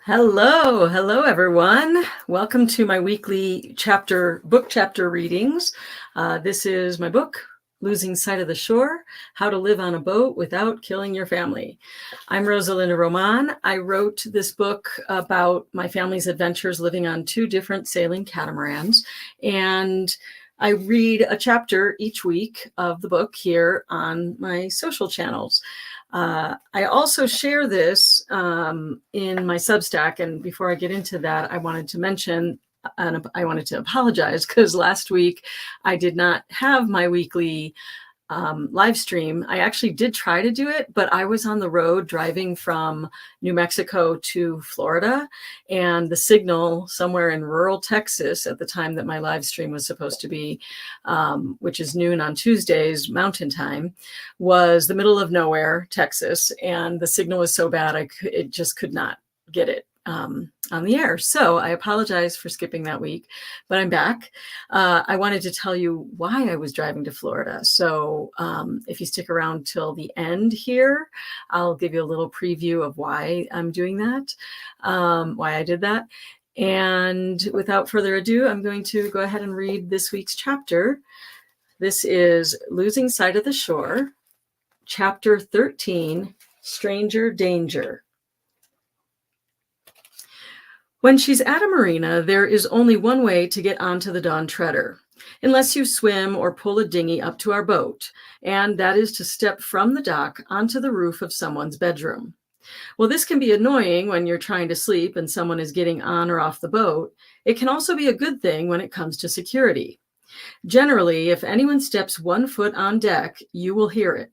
Hello everyone. Welcome to my weekly book chapter readings. This is my book, Losing Sight of the Shore, How to Live on a Boat Without Killing Your Family. I'm Rosa Román. I wrote this book about my family's adventures living on two different sailing catamarans, and I read a chapter each week of the book here on my social channels. I also share this in my Substack, and before I get into that, I wanted to mention, and I wanted to apologize because last week I did not have my weekly live stream. I actually did try to do it, but I was on the road driving from New Mexico to Florida, and the signal somewhere in rural Texas at the time that my live stream was supposed to be, which is noon on Tuesdays Mountain Time, was the middle of nowhere, Texas, and the signal was so bad it just could not get it on the air. So I apologize for skipping that week, but I'm back. I wanted to tell you why I was driving to Florida. So if you stick around till the end here, I'll give you a little preview of why I'm doing that, why I did that. And without further ado, I'm going to go ahead and read this week's chapter. This is Losing Sight of the Shore, Chapter 13, Stranger Danger. When she's at a marina, there is only one way to get onto the Dawn Treader, unless you swim or pull a dinghy up to our boat, and that is to step from the dock onto the roof of someone's bedroom. Well, this can be annoying when you're trying to sleep and someone is getting on or off the boat. It can also be a good thing when it comes to security. Generally, if anyone steps 1 foot on deck, you will hear it.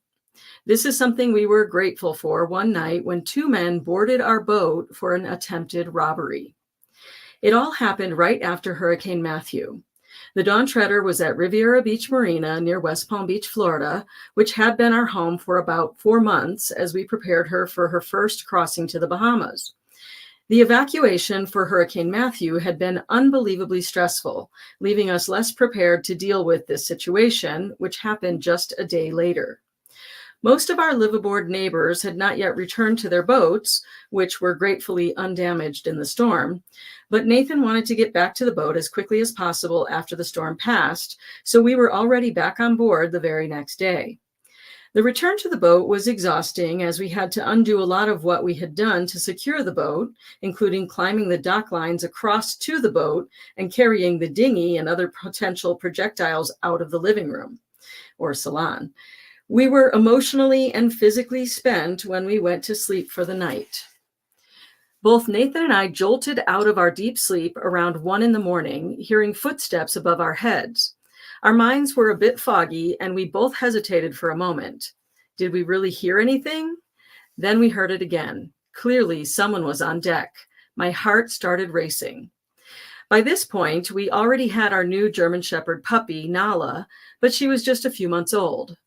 This is something we were grateful for one night when 2 men boarded our boat for an attempted robbery. It all happened right after Hurricane Matthew. The Dawn Treader was at Riviera Beach Marina near West Palm Beach, Florida, which had been our home for about 4 months as we prepared her for her first crossing to the Bahamas. The evacuation for Hurricane Matthew had been unbelievably stressful, leaving us less prepared to deal with this situation, which happened just a day later. Most of our liveaboard neighbors had not yet returned to their boats, which were gratefully undamaged in the storm, but Nathan wanted to get back to the boat as quickly as possible after the storm passed, so we were already back on board the very next day. The return to the boat was exhausting as we had to undo a lot of what we had done to secure the boat, including climbing the dock lines across to the boat and carrying the dinghy and other potential projectiles out of the living room or salon. We were emotionally and physically spent when we went to sleep for the night. Both Nathan and I jolted out of our deep sleep around 1 a.m, hearing footsteps above our heads. Our minds were a bit foggy, and we both hesitated for a moment. Did we really hear anything? Then we heard it again. Clearly, someone was on deck. My heart started racing. By this point, we already had our new German Shepherd puppy, Nala, but she was just a few months old.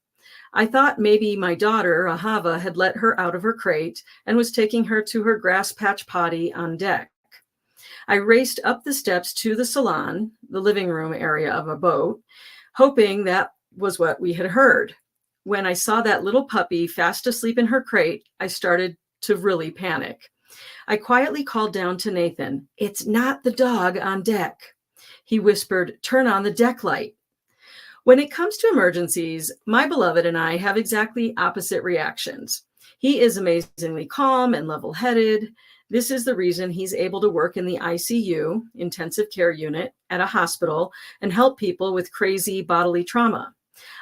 I thought maybe my daughter, Ahava, had let her out of her crate and was taking her to her grass patch potty on deck. I raced up the steps to the salon, the living room area of a boat, hoping that was what we had heard. When I saw that little puppy fast asleep in her crate, I started to really panic. I quietly called down to Nathan, "It's not the dog on deck." He whispered, "Turn on the deck light." When it comes to emergencies, my beloved and I have exactly opposite reactions. He is amazingly calm and level-headed. This is the reason he's able to work in the ICU, intensive care unit, at a hospital and help people with crazy bodily trauma.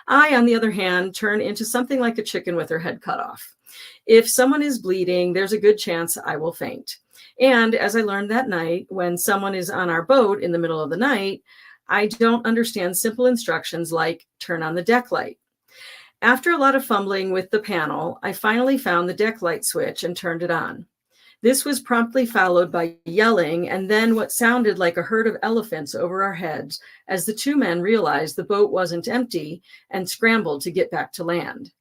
I, on the other hand, turn into something like a chicken with her head cut off. If someone is bleeding, there's a good chance I will faint. And as I learned that night, when someone is on our boat in the middle of the night, I don't understand simple instructions like turn on the deck light. After a lot of fumbling with the panel, I finally found the deck light switch and turned it on. This was promptly followed by yelling and then what sounded like a herd of elephants over our heads as the 2 men realized the boat wasn't empty and scrambled to get back to land.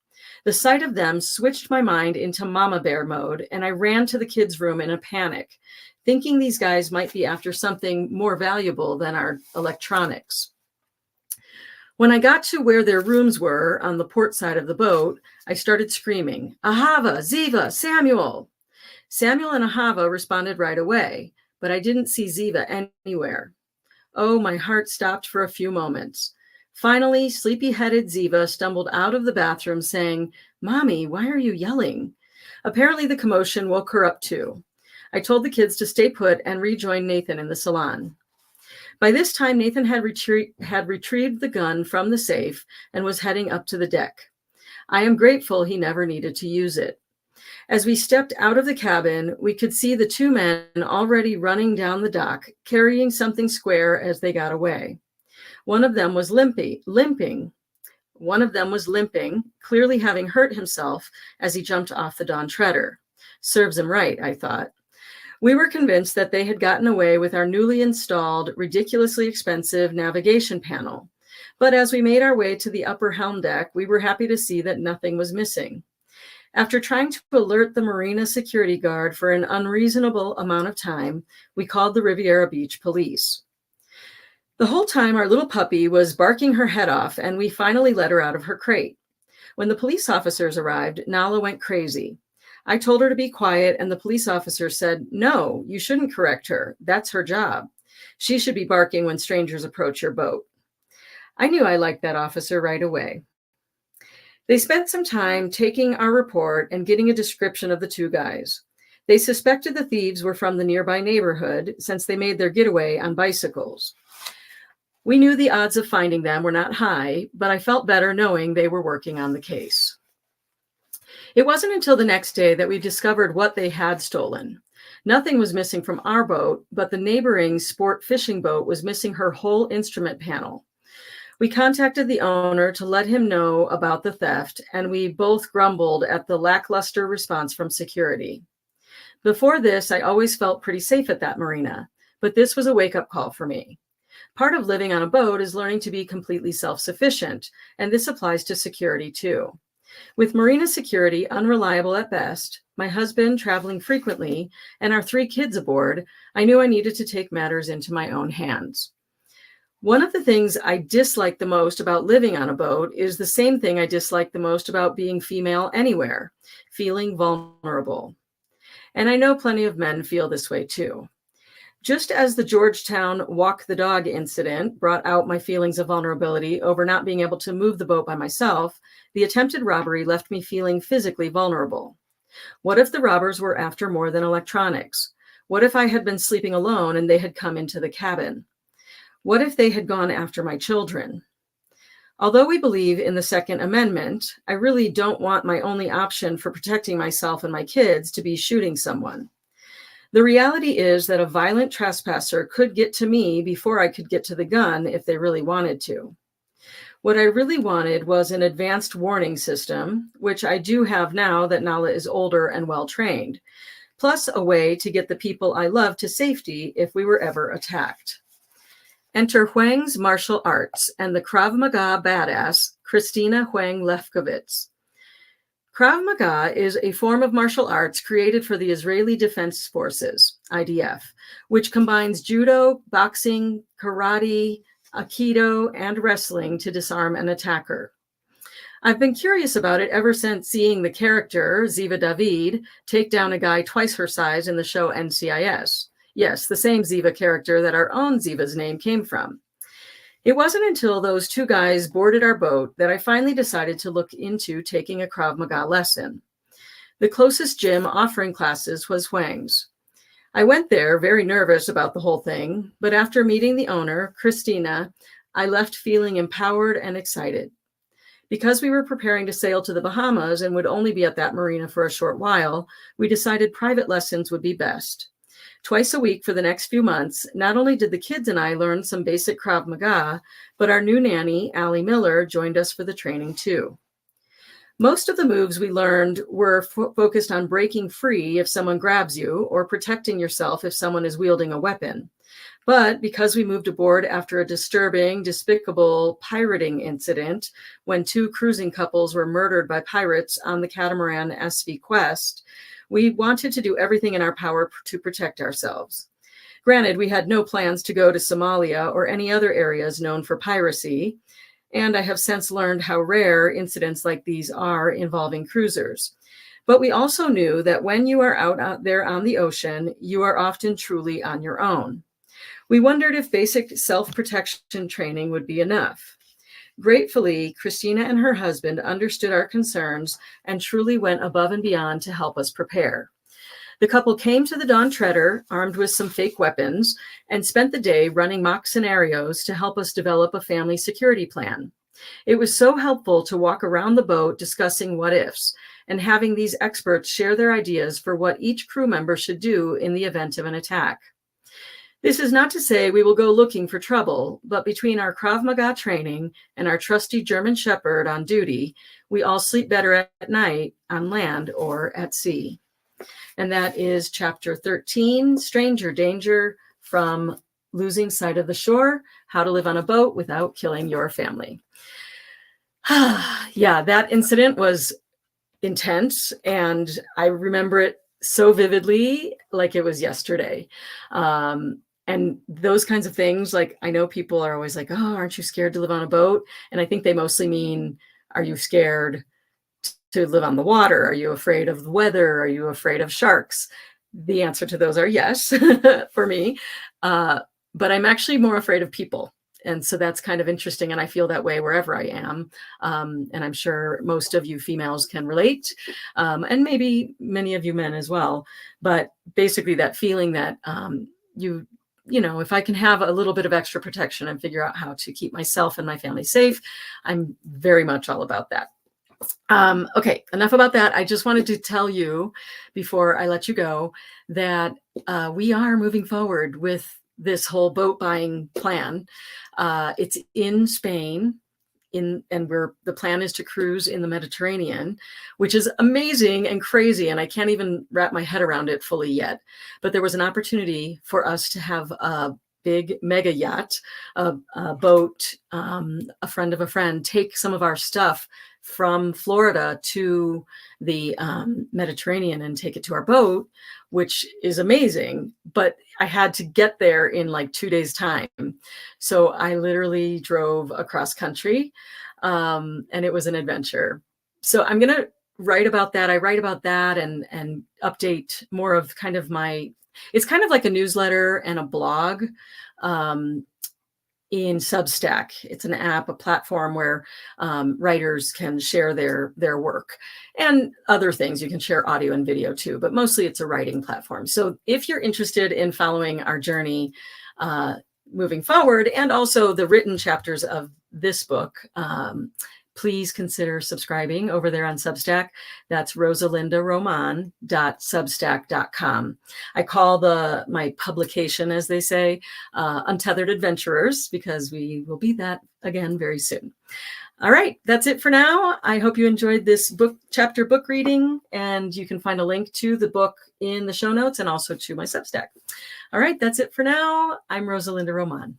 The sight of them switched my mind into mama bear mode, and I ran to the kids' room in a panic, thinking these guys might be after something more valuable than our electronics. When I got to where their rooms were on the port side of the boat, I started screaming, "Ahava, Ziva, Samuel!" Samuel and Ahava responded right away, but I didn't see Ziva anywhere. Oh, my heart stopped for a few moments. Finally, sleepy-headed Ziva stumbled out of the bathroom saying, "Mommy, why are you yelling?" Apparently the commotion woke her up too. I told the kids to stay put and rejoin Nathan in the salon. By this time, Nathan had retrieved the gun from the safe and was heading up to the deck. I am grateful he never needed to use it. As we stepped out of the cabin, we could see the two men already running down the dock, carrying something square as they got away. One of them was limping. One of them was limping, clearly having hurt himself as he jumped off the Dawn Treader. Serves him right, I thought. We were convinced that they had gotten away with our newly installed, ridiculously expensive navigation panel. But as we made our way to the upper helm deck, we were happy to see that nothing was missing. After trying to alert the marina security guard for an unreasonable amount of time, we called the Riviera Beach police. The whole time, our little puppy was barking her head off, and we finally let her out of her crate. When the police officers arrived, Nala went crazy. I told her to be quiet, and the police officer said, "No, you shouldn't correct her. That's her job. She should be barking when strangers approach your boat." I knew I liked that officer right away. They spent some time taking our report and getting a description of the two guys. They suspected the thieves were from the nearby neighborhood since they made their getaway on bicycles. We knew the odds of finding them were not high, but I felt better knowing they were working on the case. It wasn't until the next day that we discovered what they had stolen. Nothing was missing from our boat, but the neighboring sport fishing boat was missing her whole instrument panel. We contacted the owner to let him know about the theft, and we both grumbled at the lackluster response from security. Before this, I always felt pretty safe at that marina, but this was a wake-up call for me. Part of living on a boat is learning to be completely self-sufficient, and this applies to security too. With marina security unreliable at best, my husband traveling frequently, and our 3 kids aboard, I knew I needed to take matters into my own hands. One of the things I dislike the most about living on a boat is the same thing I dislike the most about being female anywhere, feeling vulnerable. And I know plenty of men feel this way too. Just as the Georgetown walk the dog incident brought out my feelings of vulnerability over not being able to move the boat by myself, the attempted robbery left me feeling physically vulnerable. What if the robbers were after more than electronics? What if I had been sleeping alone and they had come into the cabin? What if they had gone after my children? Although we believe in the Second Amendment, I really don't want my only option for protecting myself and my kids to be shooting someone. The reality is that a violent trespasser could get to me before I could get to the gun if they really wanted to. What I really wanted was an advanced warning system, which I do have now that Nala is older and well-trained, plus a way to get the people I love to safety if we were ever attacked. Enter Huang's martial arts and the Krav Maga badass, Christina Huang Lefkowitz. Krav Maga is a form of martial arts created for the Israeli Defense Forces, IDF, which combines judo, boxing, karate, aikido, and wrestling to disarm an attacker. I've been curious about it ever since seeing the character, Ziva David, take down a guy twice her size in the show NCIS. Yes, the same Ziva character that our own Ziva's name came from. It wasn't until those 2 guys boarded our boat that I finally decided to look into taking a Krav Maga lesson. The closest gym offering classes was Huang's. I went there very nervous about the whole thing, but after meeting the owner, Christina, I left feeling empowered and excited. Because we were preparing to sail to the Bahamas and would only be at that marina for a short while, we decided private lessons would be best. Twice a week for the next few months, not only did the kids and I learn some basic Krav Maga, but our new nanny, Allie Miller, joined us for the training too. Most of the moves we learned were focused on breaking free if someone grabs you or protecting yourself if someone is wielding a weapon. But because we moved aboard after a disturbing, despicable pirating incident when 2 cruising couples were murdered by pirates on the catamaran SV Quest, we wanted to do everything in our power to protect ourselves. Granted, we had no plans to go to Somalia or any other areas known for piracy, and I have since learned how rare incidents like these are involving cruisers. But we also knew that when you are out there on the ocean, you are often truly on your own. We wondered if basic self-protection training would be enough. Gratefully, Christina and her husband understood our concerns and truly went above and beyond to help us prepare. The couple came to the Dawn Treader armed with some fake weapons and spent the day running mock scenarios to help us develop a family security plan. It was so helpful to walk around the boat discussing what ifs and having these experts share their ideas for what each crew member should do in the event of an attack. This is not to say we will go looking for trouble, but between our Krav Maga training and our trusty German Shepherd on duty, we all sleep better at night on land or at sea. And that is chapter 13, Stranger Danger, from Losing Sight of the Shore, How to Live on a Boat Without Killing Your Family. Yeah, that incident was intense, and I remember it so vividly, like it was yesterday. And those kinds of things, like, I know people are always like, oh, aren't you scared to live on a boat? And I think they mostly mean, are you scared to live on the water? Are you afraid of the weather? Are you afraid of sharks? The answer to those are yes, for me. But I'm actually more afraid of people. And so that's kind of interesting. And I feel that way wherever I am. And I'm sure most of you females can relate. And maybe many of you men as well. But basically that feeling that you know, if I can have a little bit of extra protection and figure out how to keep myself and my family safe, I'm very much all about that. Okay, enough about that. I just wanted to tell you before I let you go that we are moving forward with this whole boat buying plan. It's in Spain. And the plan is to cruise in the Mediterranean, which is amazing and crazy. And I can't even wrap my head around it fully yet. But there was an opportunity for us to have a big mega yacht, a boat, a friend of a friend, take some of our stuff from Florida to the Mediterranean and take it to our boat, which is amazing. But I had to get there in like 2 days' time. So I literally drove across country, and it was an adventure. So I'm going to write about that. I write about that and update more of kind of it's kind of like a newsletter and a blog in Substack. It's an app, a platform where writers can share their work and other things. You can share audio and video too, but mostly it's a writing platform. So if you're interested in following our journey moving forward, and also the written chapters of this book, please consider subscribing over there on Substack. That's rosalindaroman.substack.com. I call my publication, as they say, Untethered Adventurers, because we will be that again very soon. All right, that's it for now. I hope you enjoyed this book reading, and you can find a link to the book in the show notes and also to my Substack. All right, that's it for now. I'm Rosalinda Roman.